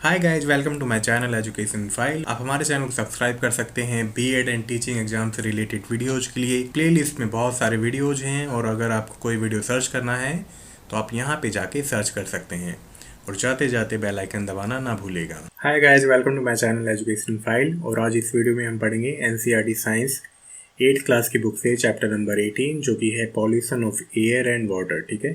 Hi guys, welcome to my channel education file. आप हमारे channel को सब्सक्राइब कर सकते हैं बीएड एंड टीचिंग एग्जाम से रिलेटेड वीडियोज के लिए। प्लेलिस्ट में बहुत सारे वीडियोज हैं और अगर आपको कोई वीडियो सर्च करना है तो आप यहाँ पे जाके सर्च कर सकते हैं और जाते जाते बेल आइकन दबाना ना भूलेगा। Hi guys, welcome to my channel education file. और आज इस वीडियो में हम पढ़ेंगे एनसीईआरटी साइंस 8th क्लास की बुक से चैप्टर नंबर 18 जो कि है pollution of air and water. ठीक है,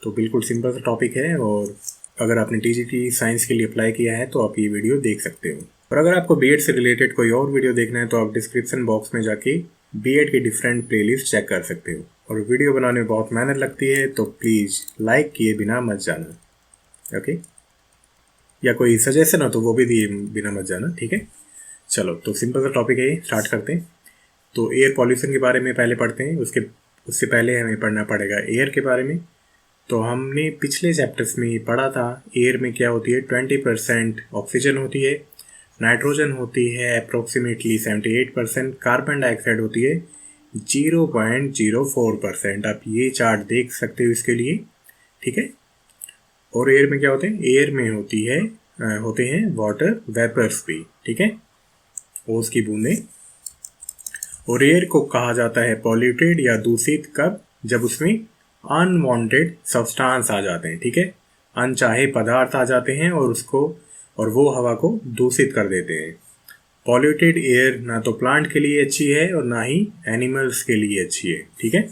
तो बिल्कुल सिंपल सा टॉपिक है और अगर आपने टीजीटी साइंस के लिए अप्लाई किया है तो आप ये वीडियो देख सकते हो। और अगर आपको बीएड से रिलेटेड कोई और वीडियो देखना है तो आप डिस्क्रिप्शन बॉक्स में जाके बीएड के डिफरेंट प्लेलिस्ट चेक कर सकते हो। और वीडियो बनाने में बहुत मेहनत लगती है तो प्लीज़ लाइक किए बिना मत जाना, ओके? या कोई सजेशन हो तो वो भी दिए बिना मत जाना, ठीक है? चलो, तो सिंपल सा टॉपिक है, स्टार्ट करते हैं। तो एयर पॉल्यूशन के बारे में पहले पढ़ते हैं, उससे पहले हमें पढ़ना पड़ेगा एयर के बारे में। तो हमने पिछले चैप्टर्स में ये पढ़ा था, एयर में क्या होती है, 20% ऑक्सीजन होती है, नाइट्रोजन होती है अप्रोक्सीमेटली 78%, कार्बन डाइऑक्साइड होती है 0.04%। आप ये चार्ट देख सकते हो इसके लिए, ठीक है? और एयर में क्या होते हैं, एयर में होते हैं वाटर वेपर्स भी, ठीक है, ओस की बूंदें। और एयर को कहा जाता है पॉल्यूटेड या दूषित कब, जब उसमें अनवांटेड सब्सटेंस आ जाते हैं, ठीक है, अनचाहे पदार्थ आ जाते हैं और वो हवा को दूषित कर देते हैं। पॉल्यूटेड एयर ना तो प्लांट के लिए अच्छी है और ना ही एनिमल्स के लिए अच्छी है, ठीक है।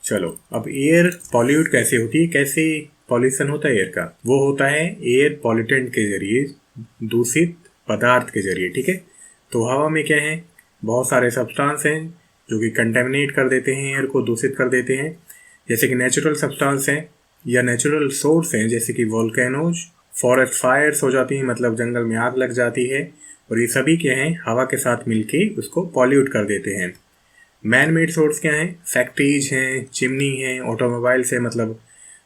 चलो, अब एयर पॉल्यूट कैसे होती है, कैसे पॉल्यूशन होता है एयर का? वो होता है एयर पॉल्यूटेंट के जरिए, दूषित पदार्थ के जरिए, ठीक है। तो हवा में क्या है, बहुत सारे सब्सटेंस हैं जो कि कंटेमिनेट कर देते हैं, एयर को दूषित कर देते हैं। जैसे कि नेचुरल सब्सटेंस हैं या नेचुरल सोर्स हैं, जैसे कि वोल्केनोज, फॉरेस्ट फायर्स हो जाती हैं, मतलब जंगल में आग लग जाती है, और ये सभी क्या हैं, हवा के साथ मिलके उसको पॉल्यूट कर देते हैं। मैन मेड सोर्स क्या हैं, फैक्ट्रीज हैं, चिमनी हैं, ऑटोमोबाइल्स हैं, मतलब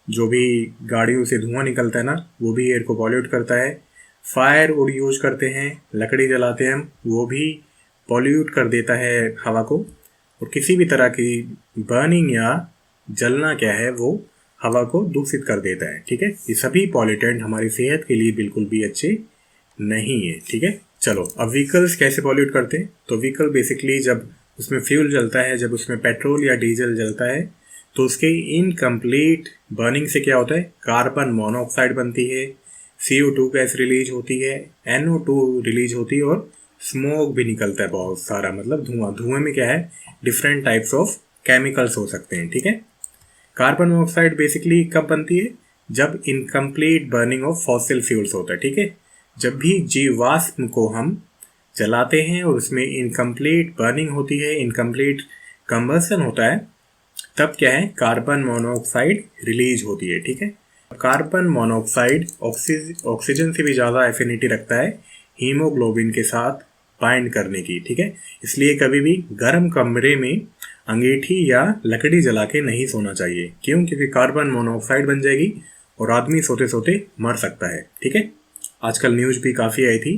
जो भी गाड़ियों से धुआं निकलता है ना, वो भी एयर को पॉल्यूट करता है। फायर वुड यूज करते हैं, लकड़ी जलाते हैं हम, वो भी पॉल्यूट कर देता है हवा को। और किसी भी तरह की बर्निंग या जलना क्या है, वो हवा को दूषित कर देता है, ठीक है। ये सभी पॉल्यूटेंट हमारी सेहत के लिए बिल्कुल भी अच्छे नहीं है, ठीक है। चलो, अब व्हीकल्स कैसे पॉल्यूट करते हैं? तो व्हीकल बेसिकली जब उसमें फ्यूल जलता है, जब उसमें पेट्रोल या डीजल जलता है, तो उसके इनकम्प्लीट बर्निंग से क्या होता है, कार्बन मोनोऑक्साइड बनती है, CO2 गैस रिलीज होती है, NO2 रिलीज होती है और स्मोक भी निकलता है बहुत सारा, मतलब धुआं में क्या है, डिफरेंट टाइप्स ऑफ केमिकल्स हो सकते हैं, ठीक है। कार्बन मोनोऑक्साइड बेसिकली कब बनती है, जब incomplete burning of fossil fuels होता है, ठीक है। जब भी जीवाश्म को हम जलाते हैं और उसमें इनकम्प्लीट बर्निंग होती है, इनकम्प्लीट कंबसन होता है, तब क्या है, कार्बन मोनोऑक्साइड रिलीज होती है, ठीक है। कार्बन मोनोऑक्साइड ऑक्सीजन से भी ज़्यादा एफिनिटी रखता है हीमोग्लोबिन के साथ बाइंड करने की, ठीक है। इसलिए कभी भी गर्म कमरे में अंगीठी या लकड़ी जला के नहीं सोना चाहिए। क्यों? क्योंकि कार्बन मोनोऑक्साइड बन जाएगी और आदमी सोते सोते मर सकता है, ठीक है। आजकल न्यूज़ भी काफ़ी आई थी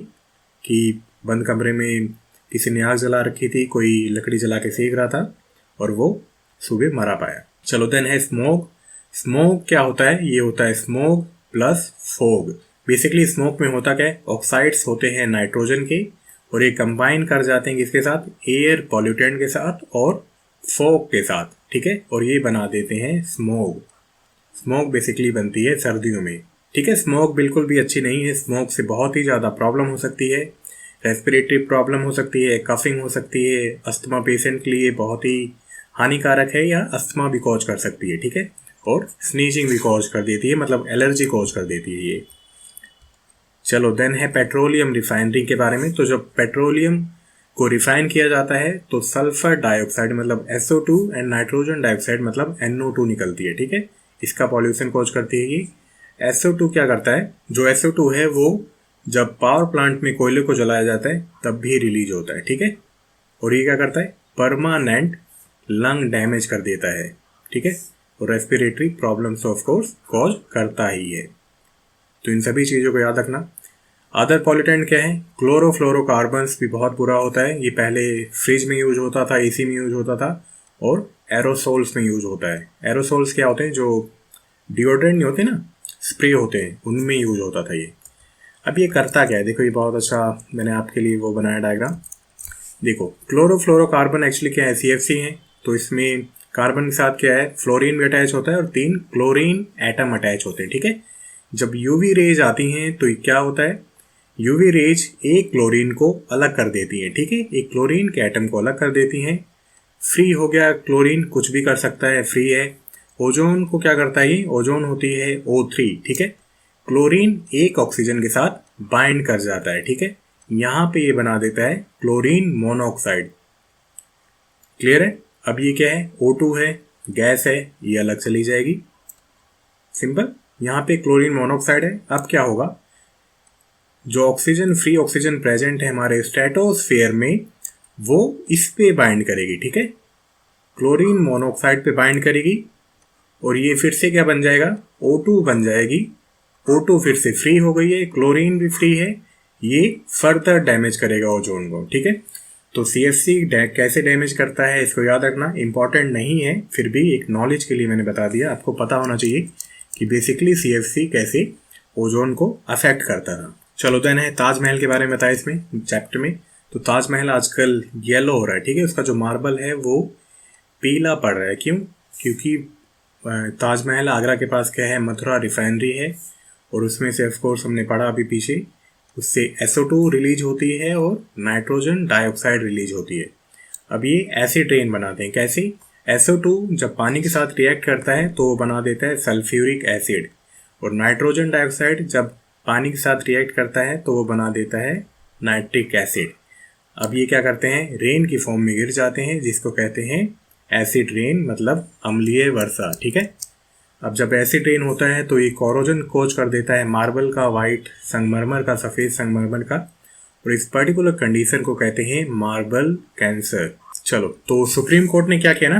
कि बंद कमरे में किसी ने आग जला रखी थी, कोई लकड़ी जला के सेक रहा था और वो सुबह मरा पाया। चलो, देन है स्मोक। स्मोक क्या होता है? ये होता है smoke plus fog. Basically smoke में होता क्या है, ऑक्साइड्स होते हैं नाइट्रोजन के और ये कंबाइन कर जाते हैं किसके साथ, एयर पॉल्यूटेंट के साथ और फोग के साथ, ठीक है, और ये बना देते हैं स्मोक। स्मोक बेसिकली बनती है सर्दियों में, ठीक है। स्मोक बिल्कुल भी अच्छी नहीं है, स्मोक से बहुत ही ज़्यादा प्रॉब्लम हो सकती है, रेस्पिरेटरी प्रॉब्लम हो सकती है, कफिंग हो सकती है, अस्थमा पेशेंट के लिए बहुत ही हानिकारक है या अस्थमा भी कॉज कर सकती है, ठीक है, और स्नीजिंग भी कॉज कर देती है, मतलब एलर्जी कॉज कर देती है ये। चलो, देन है पेट्रोलियम रिफाइनरी के बारे में। तो जब पेट्रोलियम को रिफाइन किया जाता है तो सल्फर डाइऑक्साइड मतलब SO2 एंड नाइट्रोजन डाइऑक्साइड मतलब NO2 निकलती है, ठीक है। इसका पॉल्यूशन कॉज करती है ये। SO2 क्या करता है, जो SO2 है वो जब पावर प्लांट में कोयले को जलाया जाता है तब भी रिलीज होता है, ठीक है। और ये क्या करता है, परमानेंट लंग डैमेज कर देता है, ठीक है, और respiratory problems of course cause करता ही है। तो इन सभी चीज़ों को याद रखना। अदर पॉल्यूटेंट क्या है, क्लोरोफ्लोरोकार्बन्स भी बहुत बुरा होता है। ये पहले फ्रिज में यूज होता था, AC में यूज होता था और एरोसोल्स में यूज होता है। एरोसोल्स क्या होते हैं, जो डिओड्रेंट नहीं होते ना, स्प्रे होते हैं, उनमें यूज होता था ये। अब ये करता क्या है, देखो ये बहुत अच्छा मैंने आपके लिए वो बनाया डायग्राम। देखो क्लोरोफ्लोरोकार्बन एक्चुअली क्या है, CFC है। तो इसमें कार्बन के साथ क्या है, फ्लोरीन भी अटैच होता है और 3 क्लोरीन एटम अटैच होते हैं, ठीक है। जब यूवी रेज आती हैं तो ये क्या होता है, यूवी रेज एक क्लोरीन को अलग कर देती है, ठीक है, एक क्लोरीन के एटम को अलग कर देती हैं। फ्री हो गया क्लोरीन, कुछ भी कर सकता है, फ्री है। ओजोन को क्या करता है, ये ओजोन होती है O3, ठीक है। क्लोरीन एक ऑक्सीजन के साथ बाइंड कर जाता है, ठीक है। यहां पे ये बना देता है क्लोरीन मोनोऑक्साइड। क्लियर है। अब ये क्या है, O2 है, गैस है, ये अलग चली जाएगी, सिंपल। यहां पे क्लोरीन मोनोऑक्साइड है। अब क्या होगा, जो ऑक्सीजन फ्री ऑक्सीजन प्रेजेंट है हमारे स्ट्रेटोस्फेयर में, वो इस पे बाइंड करेगी, ठीक है, क्लोरीन मोनोऑक्साइड पे बाइंड करेगी और ये फिर से क्या बन जाएगा, O2 बन जाएगी। O2 फिर से फ्री हो गई है, क्लोरीन भी फ्री है, ये फर्दर डैमेज करेगा ओजोन को, ठीक है। तो CFC कैसे डैमेज करता है इसको याद रखना, इंपॉर्टेंट नहीं है, फिर भी एक नॉलेज के लिए मैंने बता दिया, आपको पता होना चाहिए कि बेसिकली CFC कैसे ओजोन को अफेक्ट करता था। चलो देन है ताजमहल के बारे में बताया इसमें चैप्टर में। तो ताजमहल आजकल येलो हो रहा है, ठीक है, उसका जो मार्बल है वो पीला पड़ रहा है। क्यों, क्योंकि ताजमहल आगरा के पास क्या है, मथुरा रिफाइनरी है और उसमें से ऑफकोर्स हमने पढ़ा अभी पीछे, उससे SO2 रिलीज होती है और नाइट्रोजन डाइऑक्साइड रिलीज होती है। अब ये एसिड रेन बनाते हैं, कैसे, SO2 जब पानी के साथ रिएक्ट करता है तो वो बना देता है सल्फ्यूरिक एसिड, और नाइट्रोजन डाइऑक्साइड जब पानी के साथ रिएक्ट करता है तो वो बना देता है नाइट्रिक एसिड। अब ये क्या करते हैं, रेन की फॉर्म में गिर जाते हैं, जिसको कहते हैं एसिड रेन, मतलब अम्लीय वर्षा, ठीक है। अब जब एसिड रेन होता है तो ये कोरोजन कोज कर देता है मार्बल का, वाइट संगमरमर का, सफ़ेद संगमरमर का, और इस पर्टिकुलर कंडीशन को कहते हैं मार्बल कैंसर। चलो, तो सुप्रीम कोर्ट ने क्या किया ना,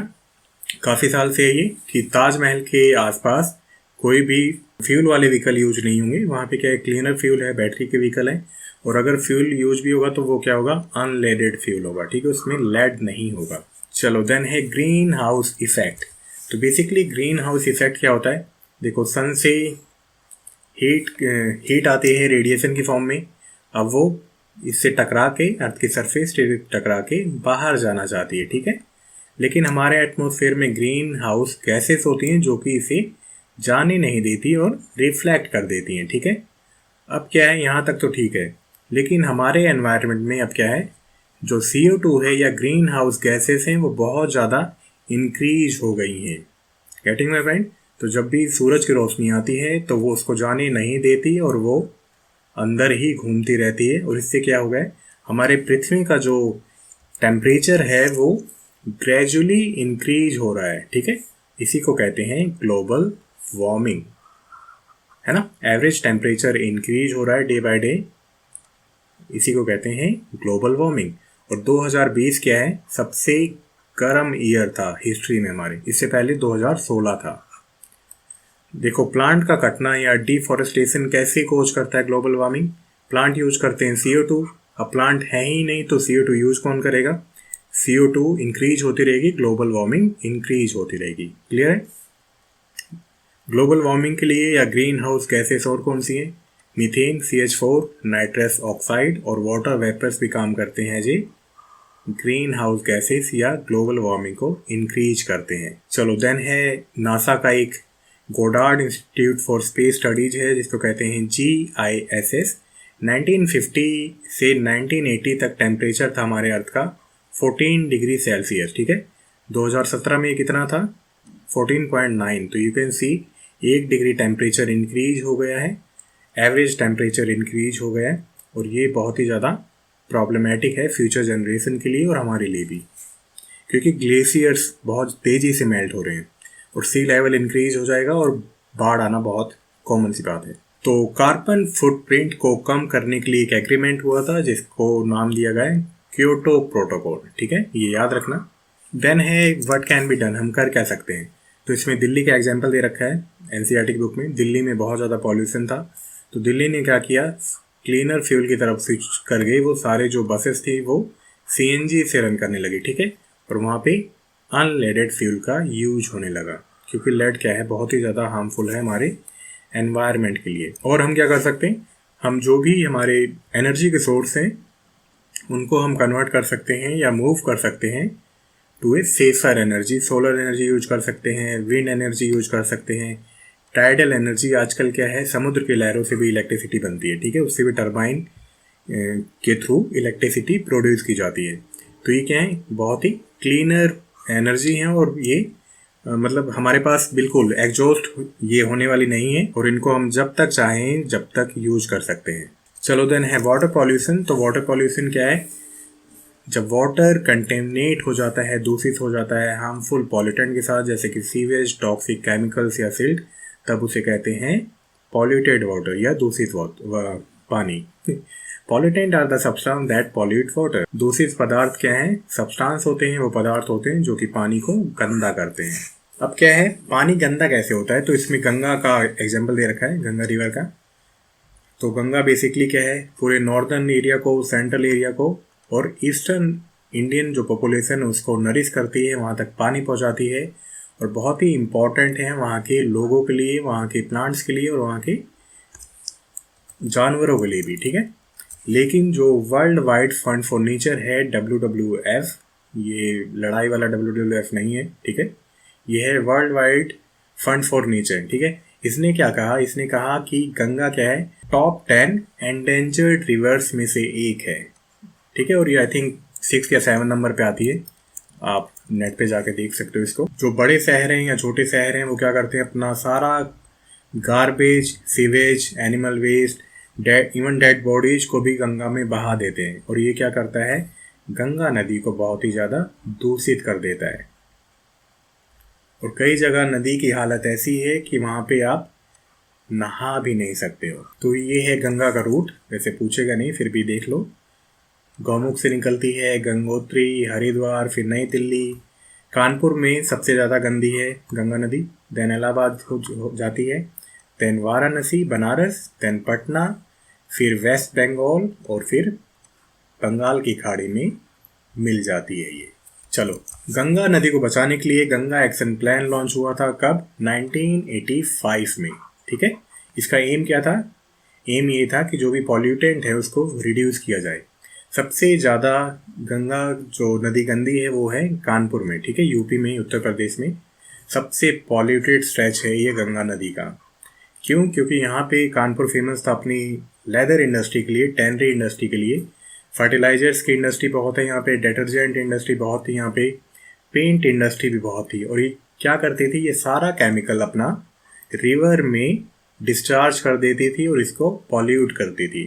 काफ़ी साल से ये कि ताजमहल के आसपास कोई भी फ्यूल वाले व्हीकल यूज नहीं होंगे। वहाँ पे क्या है, क्लीनर फ्यूल है, बैटरी के व्हीकल है, और अगर फ्यूल यूज भी होगा तो वो क्या होगा, अनलेडेड फ्यूल होगा, ठीक है, उसमें लेड नहीं होगा। चलो देन है ग्रीन हाउस इफेक्ट। तो बेसिकली ग्रीन हाउस इफेक्ट क्या होता है, देखो सन से हीट आती है रेडिएशन की फॉर्म में, अब वो इससे टकरा के अर्थ की सरफेस टकरा के बाहर जाना चाहती है, ठीक है। लेकिन हमारे एटमॉस्फेयर में ग्रीन हाउस गैसेस होती हैं जो कि इसे जाने नहीं देती और रिफ्लेक्ट कर देती हैं, ठीक है। अब क्या है, यहाँ तक तो ठीक है, लेकिन हमारे एनवायरनमेंट में अब क्या है, जो CO2 है या ग्रीन हाउस गैसेस हैं वो बहुत ज़्यादा इंक्रीज हो गई हैं। Getting my point. तो जब भी सूरज की रोशनी आती है तो वो उसको जाने नहीं देती और वो अंदर ही घूमती रहती है, और इससे क्या हो गया, हमारे पृथ्वी का जो टेम्परेचर है वो ग्रेजुअली इंक्रीज हो रहा है, ठीक है। इसी को कहते हैं ग्लोबल वार्मिंग, है ना। एवरेज टेम्परेचर इंक्रीज हो रहा है डे बाय डे, इसी को कहते हैं ग्लोबल वार्मिंग। और 2020 क्या है, सबसे गर्म ईयर था हिस्ट्री में हमारे, इससे पहले 2016 था। देखो प्लांट का कटना या डिफॉरेस्टेशन कैसे कोज करता है ग्लोबल वार्मिंग, प्लांट यूज करते हैं CO2, अब प्लांट है ही नहीं तो CO2 यूज कौन करेगा, CO2 इंक्रीज होती रहेगी, ग्लोबल वार्मिंग इंक्रीज होती रहेगी। क्लियर है। ग्लोबल वार्मिंग के लिए या ग्रीन हाउस गैसेस और कौन सी है, मीथेन, CH4, नाइट्रस ऑक्साइड और वाटर वेपर्स भी काम करते हैं जी ग्रीन हाउस गैसेस या ग्लोबल वार्मिंग को इंक्रीज करते हैं। चलो देन है नासा का एक Goddard institute for space studies है जिसको कहते हैं GISS। 1950 से 1980 तक टेम्परेचर था हमारे अर्थ का 14 डिग्री सेल्सियस, ठीक है। 2017 में कितना था, 14.9। तो you can see 1 degree temperature increase हो गया है, एवरेज टेम्परेचर इंक्रीज हो गया है, और ये बहुत ही ज़्यादा प्रॉब्लमेटिक है फ्यूचर जनरेशन के लिए और हमारे लिए भी, क्योंकि ग्लेशियर्स बहुत तेज़ी से मेल्ट हो रहे हैं और सी लेवल इंक्रीज हो जाएगा और बाढ़ आना बहुत कॉमन सी बात है। तो कार्बन फुटप्रिंट को कम करने के लिए एक एग्रीमेंट हुआ था जिसको नाम दिया गया है क्योटो प्रोटोकॉल, ठीक है, ये याद रखना। देन है व्हाट कैन बी डन, हम कर क्या सकते हैं। तो इसमें दिल्ली का एग्जाम्पल दे रखा है NCERT बुक में। दिल्ली में बहुत ज़्यादा पॉल्यूशन था, तो दिल्ली ने क्या किया, क्लीनर फ्यूल की तरफ स्विच कर गई, वो सारे जो बसेस थी वो CNG से रन करने लगी, ठीक है, और वहाँ पे अनलेडेड फ्यूल का यूज होने लगा, क्योंकि लेड क्या है, बहुत ही ज़्यादा हार्मफुल है हमारे एनवायरनमेंट के लिए। और हम क्या कर सकते हैं, हम जो भी हमारे एनर्जी के सोर्स हैं उनको हम कन्वर्ट कर सकते हैं या मूव कर सकते हैं to a safer energy. Solar energy use कर सकते हैं, विंड एनर्जी यूज कर सकते हैं, टाइडल एनर्जी आजकल क्या है, समुद्र की लहरों से भी इलेक्ट्रिसिटी बनती है, ठीक है, उससे भी टरबाइन के थ्रू इलेक्ट्रिसिटी प्रोड्यूस की जाती है। तो ये क्या है, बहुत ही क्लीनर एनर्जी है और ये मतलब हमारे पास बिल्कुल एग्जॉस्ट ये होने वाली नहीं है और इनको हम जब तक चाहें जब तक यूज कर सकते हैं। चलो देन है वाटर पॉल्यूशन। तो वाटर पॉल्यूशन क्या है, जब वाटर कंटेमिनेट हो जाता है, दूषित हो जाता है हार्मफुल पॉल्यूटेंट के साथ, जैसे कि सीवेज, टॉक्सिक केमिकल्स या सिल्ट, तब उसे कहते हैं पॉल्यूटेड वाटर या दूषित पानी। Pollutant are the substance that pollute water. दूषित पदार्थ क्या है, सब्सटेंस होते हैं, वो पदार्थ होते हैं जो कि पानी को गंदा करते हैं। अब क्या है, पानी गंदा कैसे होता है, तो इसमें गंगा का एग्जाम्पल दे रखा है, गंगा रिवर का। तो गंगा बेसिकली क्या है, पूरे नॉर्दर्न एरिया को, सेंट्रल एरिया को और ईस्टर्न इंडियन जो पॉपुलेशन है उसको नरिश करती है, वहाँ तक पानी पहुँचाती है और बहुत ही इम्पॉर्टेंट है वहाँ के लोगों के लिए, वहाँ के प्लांट्स के लिए और वहाँ के जानवरों के लिए भी, ठीक है। लेकिन जो world wide fund for nature है WWF, ये लड़ाई वाला WWF नहीं है, ठीक है, ये है world wide fund for nature, ठीक है। इसने क्या कहा, इसने कहा कि गंगा क्या है, टॉप 10 एंडेंजर्ड रिवर्स में से एक है, ठीक है, और ये आई थिंक 6 या 7 नंबर पे आती है, आप नेट पे जाके देख सकते हो इसको। जो बड़े शहर हैं या छोटे शहर हैं वो क्या करते हैं, अपना सारा garbage, sewage, animal waste, even dead bodies को भी गंगा में बहा देते हैं और ये क्या करता है, गंगा नदी को बहुत ही ज़्यादा दूषित कर देता है। और कई जगह नदी की हालत ऐसी है कि वहाँ पे आप नहा भी नहीं सकते हो। तो ये है गंगा का रूट, वैसे पूछेगा नहीं फिर भी देख लो। गौमुख से निकलती है, गंगोत्री, हरिद्वार, फिर नई दिल्ली, कानपुर में सबसे ज़्यादा गंदी है गंगा नदी, देन इलाहाबाद हो जाती है, देन वाराणसी, बनारस, देन पटना, फिर वेस्ट बंगाल और फिर बंगाल की खाड़ी में मिल जाती है ये। चलो, गंगा नदी को बचाने के लिए गंगा एक्शन प्लान लॉन्च हुआ था कब, 1985 में, ठीक है। इसका एम क्या था, एम ये था कि जो भी पॉल्यूटेंट है उसको रिड्यूस किया जाए। सबसे ज़्यादा गंगा जो नदी गंदी है वो है कानपुर में, ठीक है, यूपी में, उत्तर प्रदेश में सबसे पॉल्यूटेड स्ट्रेच है ये गंगा नदी का। क्यों, क्योंकि यहाँ पे कानपुर फेमस था अपनी लेदर इंडस्ट्री के लिए, टैनरी इंडस्ट्री के लिए, फर्टिलाइजर्स की इंडस्ट्री बहुत है यहाँ पे, डिटर्जेंट इंडस्ट्री बहुत थी यहाँ पे, पेंट इंडस्ट्री भी बहुत थी। और ये क्या करती थी, ये सारा केमिकल अपना रिवर में डिस्चार्ज कर देती थी और इसको पॉल्यूट करती थी,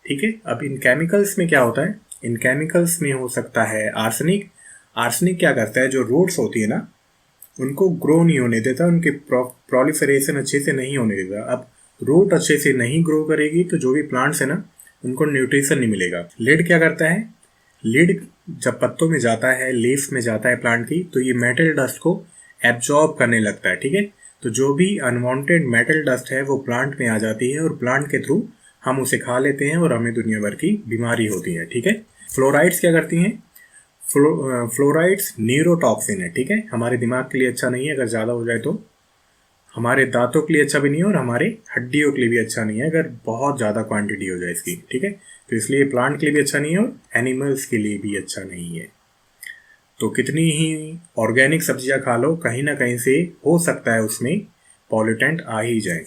ठीक है। अब इन केमिकल्स में क्या होता है, इन केमिकल्स में हो सकता है आर्सेनिक। आर्सेनिक क्या करता है, जो रूट्स होती है ना उनको ग्रो नहीं होने देता, उनके प्रोलिफरेशन अच्छे से नहीं होने देता। अब रूट अच्छे से नहीं ग्रो करेगी तो जो भी प्लांट्स है ना उनको न्यूट्रिशन नहीं मिलेगा। लीड क्या करता है, लीड जब पत्तों में जाता है, लीफ में जाता है प्लांट की, तो ये मेटल डस्ट को एब्जॉर्ब करने लगता है, ठीक है। तो जो भी अनवांटेड मेटल डस्ट है वो प्लांट में आ जाती है और प्लांट के थ्रू हम उसे खा लेते हैं और हमें दुनिया भर की बीमारी होती है, ठीक है। फ्लोराइड्स क्या करती हैं, फ्लोराइड्स न्यूरोटॉक्सिन है, ठीक है, हमारे दिमाग के लिए अच्छा नहीं है, अगर ज़्यादा हो जाए तो हमारे दांतों के लिए अच्छा भी नहीं है और हमारे हड्डियों के लिए भी अच्छा नहीं है अगर बहुत ज़्यादा क्वांटिटी हो जाए इसकी, ठीक है। तो इसलिए प्लांट के लिए भी अच्छा नहीं है और एनिमल्स के लिए भी अच्छा नहीं है। तो कितनी ही ऑर्गेनिक सब्जियां खा लो, कहीं ना कहीं से हो सकता है उसमें पॉल्यूटेंट आ ही जाए,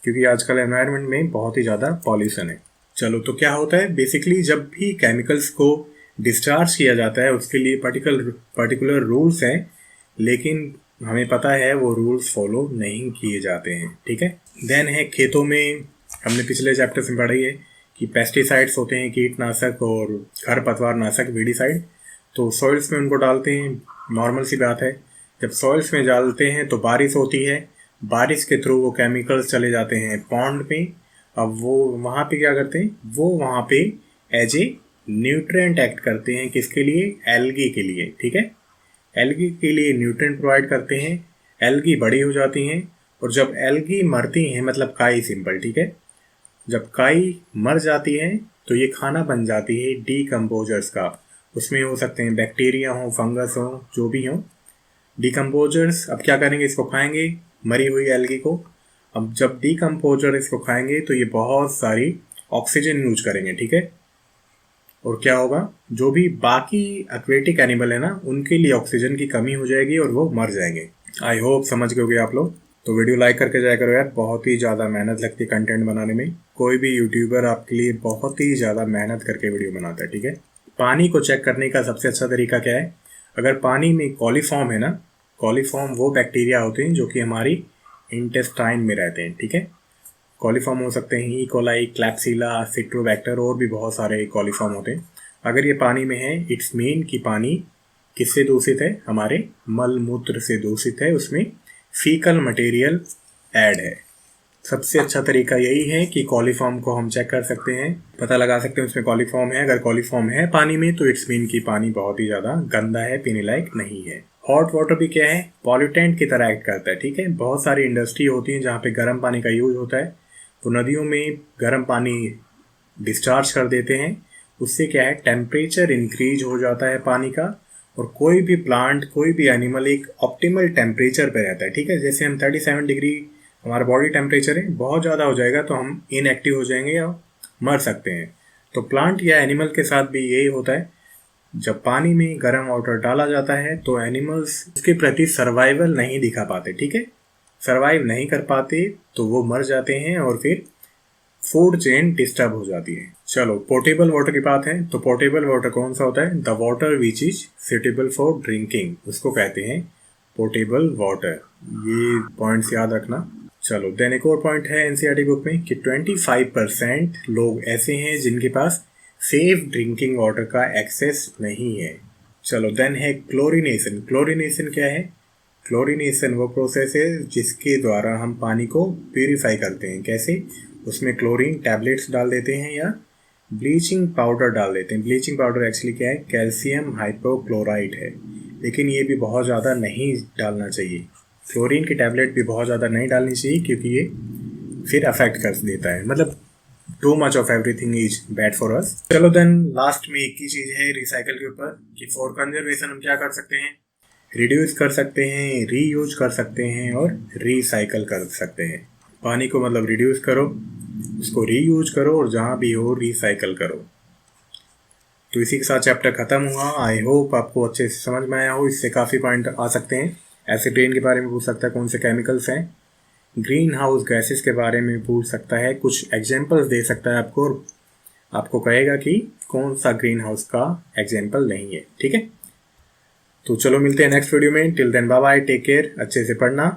क्योंकि आजकल एनवायरनमेंट में बहुत ही ज़्यादा पॉल्यूशन है। चलो, तो क्या होता है, बेसिकली जब भी केमिकल्स को डिस्चार्ज किया जाता है उसके लिए पर्टिकुलर रूल्स हैं, लेकिन हमें पता है वो रूल्स फॉलो नहीं किए जाते हैं, ठीक है। देन है खेतों में, हमने पिछले चैप्टर्स में पढ़ी है कि पेस्टिसाइड्स होते हैं, कीटनाशक और खरपतवार नाशक, वीडिसाइड, तो सॉइल्स में उनको डालते हैं, नॉर्मल सी बात है। जब सॉइल्स में डालते हैं तो बारिश होती है, बारिश के थ्रू वो केमिकल्स चले जाते हैं पॉन्ड में। अब वो वहाँ पे क्या करते हैं, वो वहाँ पे एज ए न्यूट्रिएंट एक्ट करते हैं, किसके लिए, एल्गी के लिए, ठीक है। एल्गी के लिए न्यूट्रिएंट प्रोवाइड करते हैं, एल्गी बड़ी हो जाती हैं और जब एल्गी मरती हैं, मतलब काई, सिंपल, ठीक है, जब काई मर जाती है तो ये खाना बन जाती है डीकम्पोजर्स का। उसमें हो सकते हैं बैक्टीरिया हो, फंगस हो, जो भी हो, डीकम्पोजर्स। अब क्या करेंगे, इसको खाएंगे, मरी हुई एल्गी को। अब जब डिकम्पोजर इसको खाएंगे तो ये बहुत सारी ऑक्सीजन यूज करेंगे, ठीक है। और क्या होगा, जो भी बाकी एक्वेटिक एनिमल है ना, उनके लिए ऑक्सीजन की कमी हो जाएगी और वो मर जाएंगे। आई होप समझ गए होगे आप लोग। तो वीडियो लाइक करके जाया करो यार, बहुत ही ज़्यादा मेहनत लगती है कंटेंट बनाने में। कोई भी यूट्यूबर आपके लिए बहुत ही ज़्यादा मेहनत करके वीडियो बनाता है, ठीक है। पानी को चेक करने का सबसे अच्छा तरीका क्या है, अगर पानी में कॉलीफॉर्म है ना, कॉलीफॉर्म वो बैक्टीरिया होते हैं जो कि हमारी इंटेस्टाइन में रहते हैं, ठीक है। कॉलीफॉर्म हो सकते हैं ई कोलाई, क्लैप्सिला, सिट्रोबैक्टर और भी बहुत सारे कॉलीफॉर्म होते हैं। अगर ये पानी में है, इट्स मीन कि पानी किससे दूषित है, हमारे मल मूत्र से दूषित है, उसमें फीकल मटेरियल ऐड है। सबसे अच्छा तरीका यही है कि कॉलीफॉर्म को हम चेक कर सकते हैं, पता लगा सकते हैं उसमें कॉलीफॉर्म है। अगर कॉलीफॉर्म है पानी में तो इट्स मीन कि पानी बहुत ही ज़्यादा गंदा है, पीने लायक नहीं है। हॉट वाटर भी क्या है, पॉल्यूटेंट की तरह एक्ट करता है, ठीक है। बहुत सारी इंडस्ट्री होती है जहाँ पे गर्म पानी का यूज होता है, तो नदियों में गर्म पानी डिस्चार्ज कर देते हैं। उससे क्या है, टेम्परेचर इंक्रीज हो जाता है पानी का, और कोई भी प्लांट, कोई भी एनिमल एक ऑप्टिमल टेम्परेचर पे रहता है, ठीक है। जैसे हम 37 डिग्री हमारा बॉडी टेम्परेचर है, बहुत ज़्यादा हो जाएगा तो हम इनएक्टिव हो जाएंगे या मर सकते हैं। तो प्लांट या एनिमल के साथ भी यही होता है, जब पानी में गर्म वाटर डाला जाता है तो एनिमल्स उसके प्रति सर्वाइवल नहीं दिखा पाते, ठीक है। सर्वाइव नहीं कर पाते तो वो मर जाते हैं और फिर फूड चेन डिस्टर्ब हो जाती है। चलो पोर्टेबल वाटर की बात है, तो पोर्टेबल वाटर कौन सा होता है, the water which is suitable for drinking, उसको कहते हैं पोर्टेबल वाटर। ये पॉइंट्स याद रखना। चलो देन एक और पॉइंट है एनसीईआरटी बुक में कि 25% लोग ऐसे हैं जिनके पास सेफ ड्रिंकिंग वाटर का एक्सेस नहीं है। चलो देन है क्लोरिनेशन। क्लोरिनेशन क्या है, क्लोरिनेशन वो प्रोसेस है जिसके द्वारा हम पानी को प्यूरिफाई करते हैं। कैसे, उसमें क्लोरीन टैबलेट्स डाल देते हैं या ब्लीचिंग पाउडर डाल देते हैं। ब्लीचिंग पाउडर एक्चुअली क्या है, कैल्शियम हाइपोक्लोराइड है, लेकिन ये भी बहुत ज़्यादा नहीं डालना चाहिए। क्लोरीन की टैबलेट भी बहुत ज़्यादा नहीं डालनी चाहिए क्योंकि ये फिर अफेक्ट कर देता है, मतलब too much of everything is bad for us. चलो देन लास्ट में एक ही चीज़ है रिसाइकल के ऊपर कि फॉर कंजर्वेशन हम क्या कर सकते हैं, रिड्यूस कर सकते हैं, रीयूज कर सकते हैं और रिसाइकल कर सकते हैं। पानी को मतलब रिड्यूस करो, उसको रीयूज करो और जहाँ भी हो रिसाइकल करो। तो इसी के साथ चैप्टर खत्म हुआ। आई होप आपको अच्छे से समझ में आया हो। इससे काफ़ी पॉइंट आ सकते हैं। एसिड रेन के बारे में पूछ सकता है, कौन से केमिकल्स हैं। ग्रीन हाउस गैसेस के बारे में पूछ सकता है, कुछ एग्जाम्पल्स दे सकता है आपको, और आपको कहेगा कि कौन सा ग्रीन हाउस का एग्जाम्पल नहीं है, ठीक है। तो चलो मिलते हैं नेक्स्ट वीडियो में। Till then bye bye, take care, अच्छे से पढ़ना।